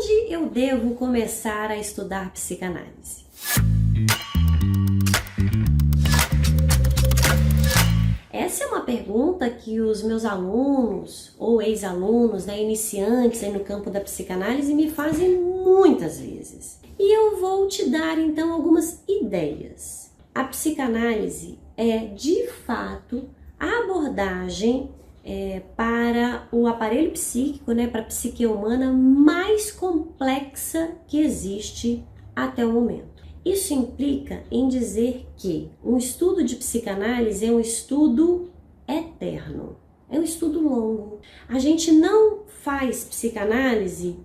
onde eu devo começar a estudar psicanálise? Essa é uma pergunta que os meus alunos ou ex-alunos, iniciantes aí no campo da psicanálise me fazem muitas vezes. E eu vou te dar então algumas ideias. A psicanálise é de fato a abordagem para o aparelho psíquico, para a psique humana mais complexa que existe até o momento. Isso implica em dizer que um estudo de psicanálise é um estudo eterno, é um estudo longo. A gente não faz psicanálise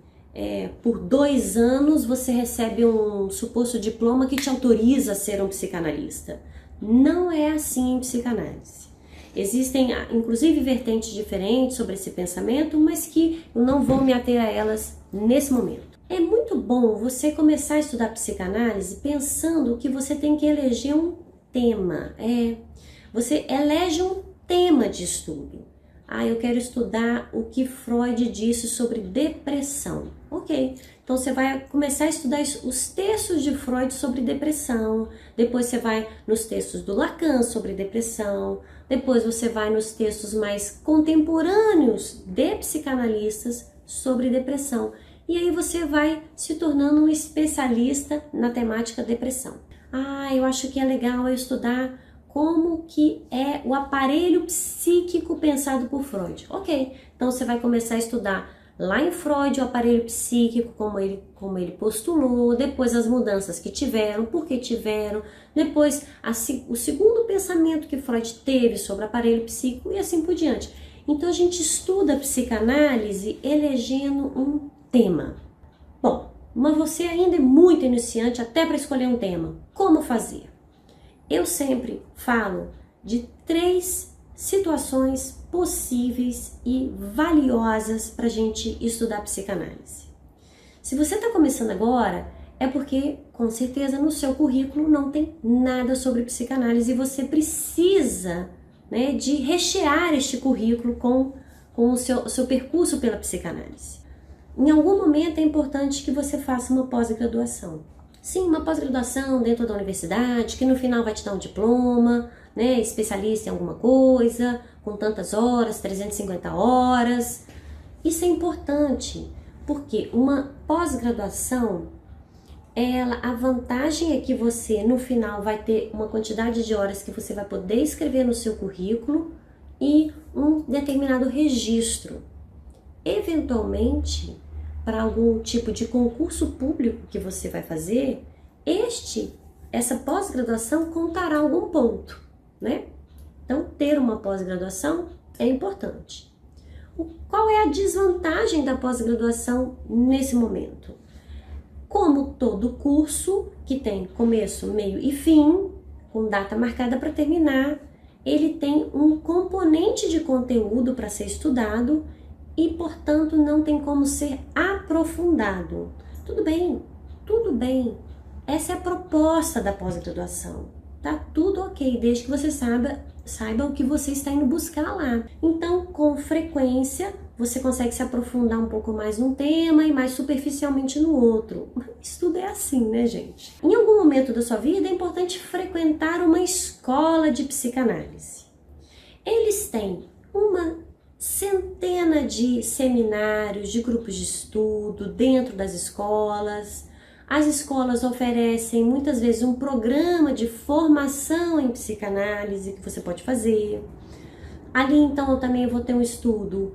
por 2 anos você recebe um suposto diploma que te autoriza a ser um psicanalista. Não é assim em psicanálise. Existem, inclusive, vertentes diferentes sobre esse pensamento, mas que eu não vou me ater a elas nesse momento. É muito bom você começar a estudar psicanálise pensando que você tem que eleger um tema. Você elege um tema de estudo. Eu quero estudar o que Freud disse sobre depressão. Ok, então você vai começar a estudar os textos de Freud sobre depressão, depois você vai nos textos do Lacan sobre depressão, depois você vai nos textos mais contemporâneos de psicanalistas sobre depressão. E aí você vai se tornando um especialista na temática depressão. Eu acho que é legal eu estudar como que é o aparelho psíquico pensado por Freud. Ok, então você vai começar a estudar lá em Freud o aparelho psíquico, como ele postulou, depois as mudanças que tiveram, por que tiveram, depois o segundo pensamento que Freud teve sobre o aparelho psíquico e assim por diante. Então a gente estuda a psicanálise elegendo um tema. Bom, mas você ainda é muito iniciante até para escolher um tema. Como fazer? Eu sempre falo de 3 situações possíveis e valiosas para a gente estudar psicanálise. Se você está começando agora, é porque com certeza no seu currículo não tem nada sobre psicanálise e você precisa de rechear este currículo com o seu percurso pela psicanálise. Em algum momento é importante que você faça uma pós-graduação. Sim, uma pós-graduação dentro da universidade, que no final vai te dar um diploma, especialista em alguma coisa, com tantas horas, 350 horas. Isso é importante, porque uma pós-graduação, a vantagem é que você no final vai ter uma quantidade de horas que você vai poder escrever no seu currículo e um determinado registro. Eventualmente, para algum tipo de concurso público que você vai fazer, essa pós-graduação contará algum ponto, Então, ter uma pós-graduação é importante. Qual é a desvantagem da pós-graduação nesse momento? Como todo curso que tem começo, meio e fim, com data marcada para terminar, ele tem um componente de conteúdo para ser estudado e, portanto, não tem como ser aprofundado. Tudo bem. Essa é a proposta da pós-graduação. Tá tudo ok, desde que você saiba o que você está indo buscar lá. Então, com frequência, você consegue se aprofundar um pouco mais num tema e mais superficialmente no outro. Isso tudo é assim, gente? Em algum momento da sua vida, é importante frequentar uma escola de psicanálise. Eles têm uma centena de seminários, de grupos de estudo dentro das escolas. As escolas oferecem muitas vezes um programa de formação em psicanálise que você pode fazer. Ali então eu também vou ter um estudo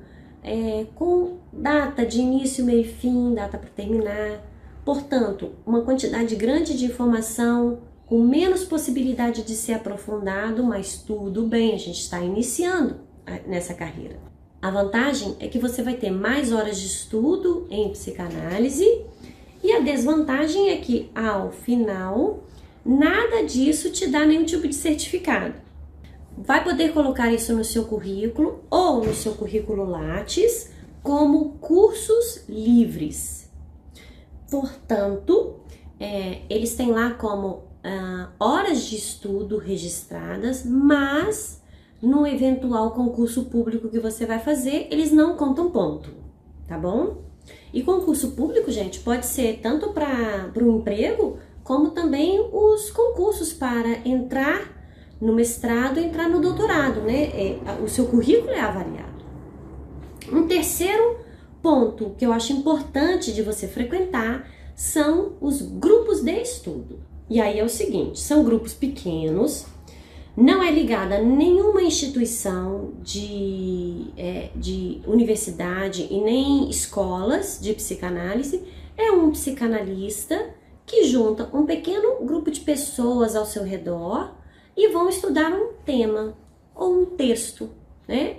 com data de início, meio e fim, data para terminar. Portanto, uma quantidade grande de informação com menos possibilidade de ser aprofundado, mas tudo bem, a gente está iniciando nessa carreira. A vantagem é que você vai ter mais horas de estudo em psicanálise e a desvantagem é que, ao final, nada disso te dá nenhum tipo de certificado. Vai poder colocar isso no seu currículo ou no seu currículo Lattes como cursos livres. Portanto, eles têm lá como horas de estudo registradas, mas no eventual concurso público que você vai fazer, eles não contam ponto, tá bom? E concurso público, gente, pode ser tanto para o emprego, como também os concursos para entrar no mestrado e entrar no doutorado, né? O seu currículo é avaliado. Um terceiro ponto que eu acho importante de você frequentar são os grupos de estudo. E aí é o seguinte, são grupos pequenos, não é ligada a nenhuma instituição de universidade e nem escolas de psicanálise, é um psicanalista que junta um pequeno grupo de pessoas ao seu redor e vão estudar um tema ou um texto, né?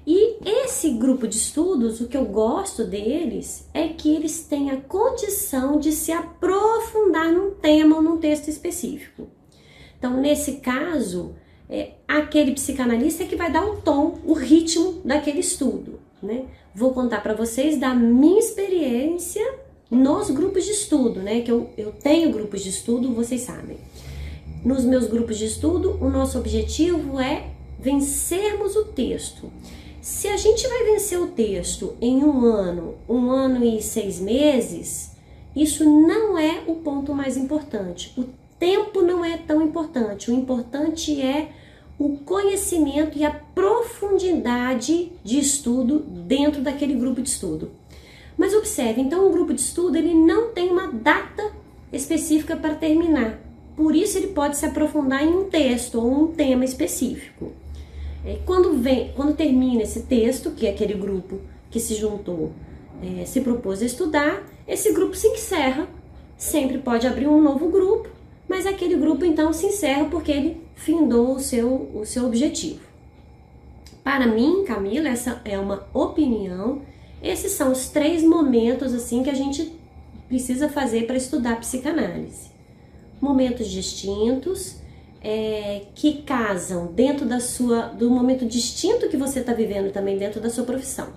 E esse grupo de estudos, o que eu gosto deles é que eles têm a condição de se aprofundar num tema ou num texto específico. Então, nesse caso, aquele psicanalista é que vai dar o tom, o ritmo daquele estudo, né? Vou contar para vocês da minha experiência nos grupos de estudo, né? Que eu tenho grupos de estudo, vocês sabem. Nos meus grupos de estudo, o nosso objetivo é vencermos o texto. Se a gente vai vencer o texto em um ano e 6 meses, isso não é o ponto mais importante. O tempo não é tão importante. O importante é o conhecimento e a profundidade de estudo dentro daquele grupo de estudo. Mas observe, então o grupo de estudo ele não tem uma data específica para terminar. Por isso ele pode se aprofundar em um texto ou um tema específico. Quando termina esse texto, que é aquele grupo que se juntou, se propôs a estudar, esse grupo se encerra. Sempre pode abrir um novo grupo, mas aquele grupo então se encerra porque ele findou o seu objetivo. Para mim, Camila, essa é uma opinião. Esses são os 3 momentos assim que a gente precisa fazer para estudar psicanálise. Momentos distintos, que casam dentro do momento distinto que você está vivendo também dentro da sua profissão.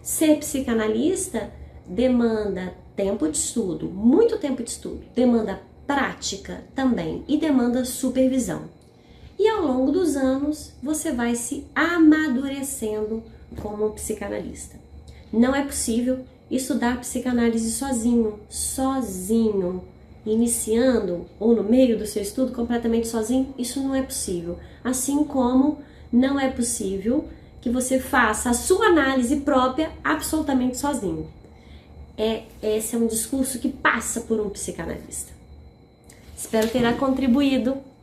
Ser psicanalista demanda tempo de estudo, muito tempo de estudo, demanda prática também e demanda supervisão. E ao longo dos anos você vai se amadurecendo como um psicanalista. Não é possível estudar psicanálise sozinho, iniciando ou no meio do seu estudo completamente sozinho, isso não é possível. Assim como não é possível que você faça a sua análise própria absolutamente sozinho. Esse é um discurso que passa por um psicanalista. Espero ter contribuído.